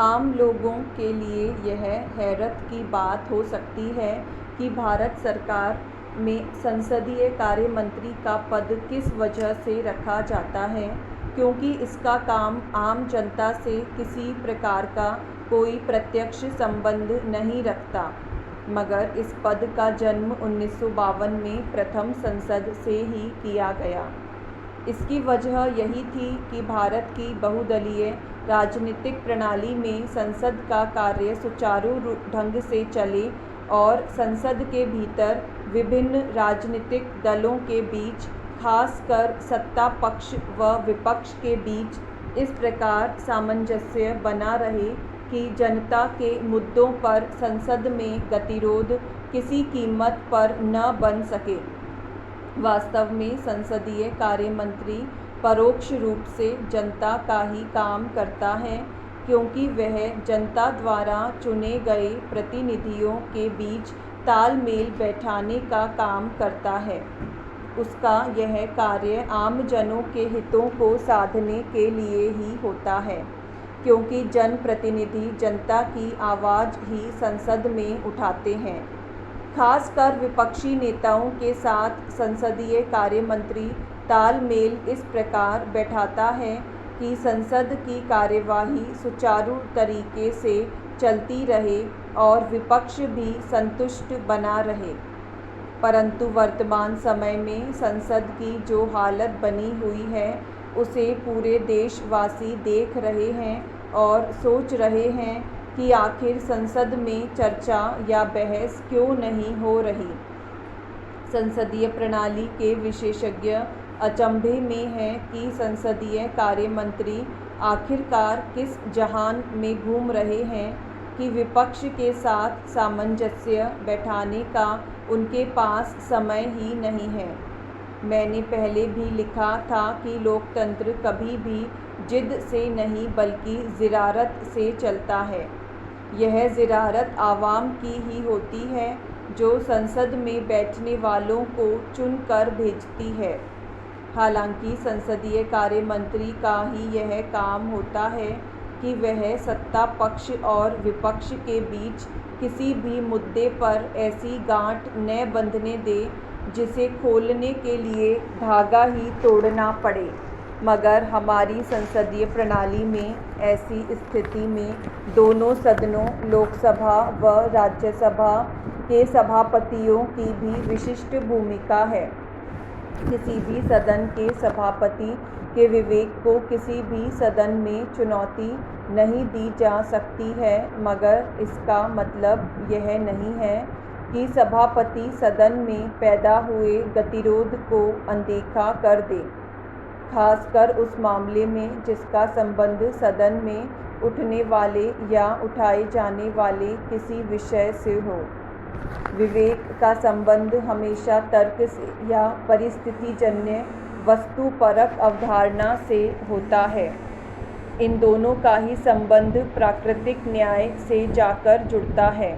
आम लोगों के लिए यह हैरत की बात हो सकती है कि भारत सरकार में संसदीय कार्य मंत्री का पद किस वजह से रखा जाता है, क्योंकि इसका काम आम जनता से किसी प्रकार का कोई प्रत्यक्ष संबंध नहीं रखता। मगर इस पद का जन्म 1952 में प्रथम संसद से ही किया गया। इसकी वजह यही थी कि भारत की बहुदलीय राजनीतिक प्रणाली में संसद का कार्य सुचारू ढंग से चले और संसद के भीतर विभिन्न राजनीतिक दलों के बीच, खासकर सत्ता पक्ष व विपक्ष के बीच इस प्रकार सामंजस्य बना रहे कि जनता के मुद्दों पर संसद में गतिरोध किसी कीमत पर न बन सके। वास्तव में संसदीय कार्य मंत्री परोक्ष रूप से जनता का ही काम करता है, क्योंकि वह जनता द्वारा चुने गए प्रतिनिधियों के बीच तालमेल बैठाने का काम करता है। उसका यह कार्य आम जनों के हितों को साधने के लिए ही होता है, क्योंकि जनप्रतिनिधि जनता की आवाज़ ही संसद में उठाते हैं। खासकर विपक्षी नेताओं के साथ संसदीय कार्य मंत्री तालमेल इस प्रकार बैठाता है कि संसद की कार्यवाही सुचारू तरीके से चलती रहे और विपक्ष भी संतुष्ट बना रहे। परंतु वर्तमान समय में संसद की जो हालत बनी हुई है, उसे पूरे देशवासी देख रहे हैं और सोच रहे हैं कि आखिर संसद में चर्चा या बहस क्यों नहीं हो रही। संसदीय प्रणाली के विशेषज्ञ अचंभे में हैं कि संसदीय कार्य मंत्री आखिरकार किस जहान में घूम रहे हैं कि विपक्ष के साथ सामंजस्य बैठाने का उनके पास समय ही नहीं है। मैंने पहले भी लिखा था कि लोकतंत्र कभी भी जिद से नहीं बल्कि ज़िरारत से चलता है। यह ज़िरारत आवाम की ही होती है, जो संसद में बैठने वालों को चुनकर भेजती है। हालांकि संसदीय कार्य मंत्री का ही यह काम होता है कि वह सत्ता पक्ष और विपक्ष के बीच किसी भी मुद्दे पर ऐसी गांठ न बंधने दे जिसे खोलने के लिए धागा ही तोड़ना पड़े। मगर हमारी संसदीय प्रणाली में ऐसी स्थिति में दोनों सदनों, लोकसभा व राज्यसभा के सभापतियों की भी विशिष्ट भूमिका है। किसी भी सदन के सभापति के विवेक को किसी भी सदन में चुनौती नहीं दी जा सकती है, मगर इसका मतलब यह नहीं है कि सभापति सदन में पैदा हुए गतिरोध को अनदेखा कर दे, खासकर उस मामले में जिसका संबंध सदन में उठने वाले या उठाए जाने वाले किसी विषय से हो। विवेक का संबंध हमेशा तर्क से या परिस्थितिजन्य वस्तुपरक अवधारणा से होता है। इन दोनों का ही संबंध प्राकृतिक न्याय से जाकर जुड़ता है।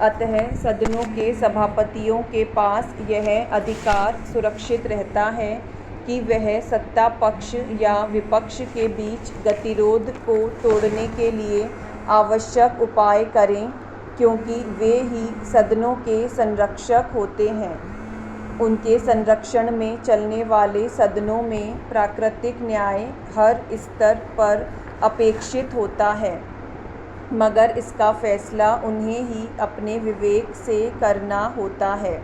अतः सदनों के सभापतियों के पास यह अधिकार सुरक्षित रहता है कि वह सत्ता पक्ष या विपक्ष के बीच गतिरोध को तोड़ने के लिए आवश्यक उपाय करें, क्योंकि वे ही सदनों के संरक्षक होते हैं। उनके संरक्षण में चलने वाले सदनों में प्राकृतिक न्याय हर स्तर पर अपेक्षित होता है, मगर इसका फैसला उन्हें ही अपने विवेक से करना होता है।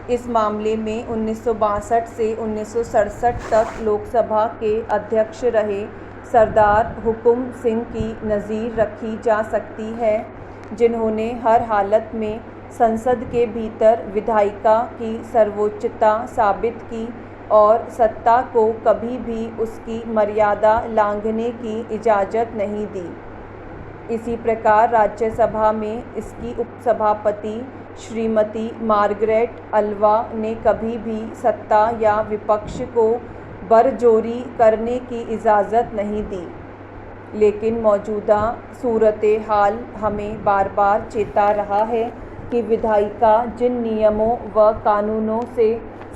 इस मामले में 1962 से 1967 तक लोकसभा के अध्यक्ष रहे सरदार हुकुम सिंह की नज़ीर रखी जा सकती है, जिन्होंने हर हालत में संसद के भीतर विधायिका की सर्वोच्चता साबित की और सत्ता को कभी भी उसकी मर्यादा लांघने की इजाज़त नहीं दी। इसी प्रकार राज्यसभा में इसकी उपसभापति श्रीमती मार्गरेट अल्वा ने कभी भी सत्ता या विपक्ष को बरजोरी करने की इजाज़त नहीं दी। लेकिन मौजूदा सूरत हाल हमें बार बार चेता रहा है कि विधायिका जिन नियमों व कानूनों से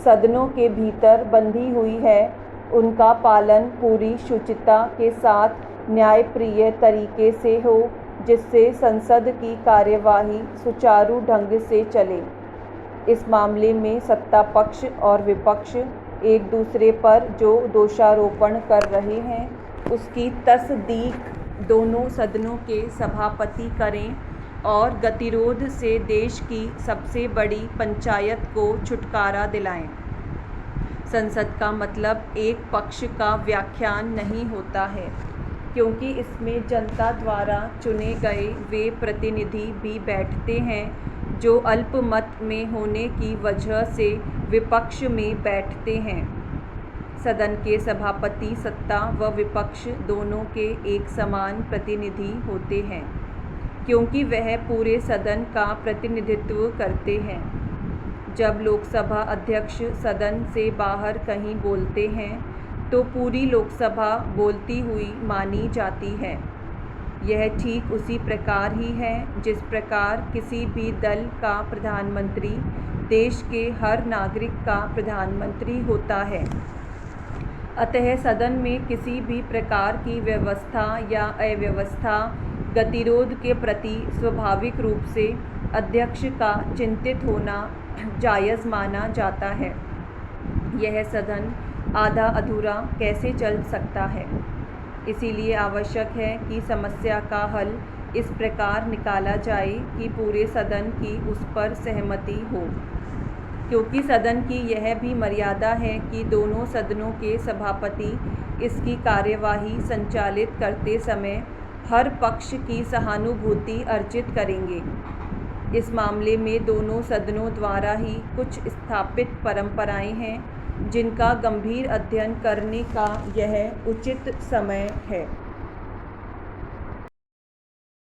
सदनों के भीतर बंधी हुई है, उनका पालन पूरी शुचिता के साथ न्यायप्रिय तरीके से हो, जिससे संसद की कार्यवाही सुचारू ढंग से चले। इस मामले में सत्ता पक्ष और विपक्ष एक दूसरे पर जो दोषारोपण कर रहे हैं, उसकी तस्दीक दोनों सदनों के सभापति करें और गतिरोध से देश की सबसे बड़ी पंचायत को छुटकारा दिलाएं। संसद का मतलब एक पक्ष का व्याख्यान नहीं होता है, क्योंकि इसमें जनता द्वारा चुने गए वे प्रतिनिधि भी बैठते हैं जो अल्पमत में होने की वजह से विपक्ष में बैठते हैं। सदन के सभापति सत्ता व विपक्ष दोनों के एक समान प्रतिनिधि होते हैं, क्योंकि वह पूरे सदन का प्रतिनिधित्व करते हैं। जब लोकसभा अध्यक्ष सदन से बाहर कहीं बोलते हैं तो पूरी लोकसभा बोलती हुई मानी जाती है। यह ठीक उसी प्रकार ही है जिस प्रकार किसी भी दल का प्रधानमंत्री देश के हर नागरिक का प्रधानमंत्री होता है। अतः सदन में किसी भी प्रकार की व्यवस्था या अव्यवस्था, गतिरोध के प्रति स्वाभाविक रूप से अध्यक्ष का चिंतित होना जायज़ माना जाता है। यह सदन आधा अधूरा कैसे चल सकता है? इसीलिए आवश्यक है कि समस्या का हल इस प्रकार निकाला जाए कि पूरे सदन की उस पर सहमति हो, क्योंकि सदन की यह भी मर्यादा है कि दोनों सदनों के सभापति इसकी कार्यवाही संचालित करते समय हर पक्ष की सहानुभूति अर्जित करेंगे। इस मामले में दोनों सदनों द्वारा ही कुछ स्थापित परंपराएं हैं, जिनका गंभीर अध्ययन करने का यह उचित समय है।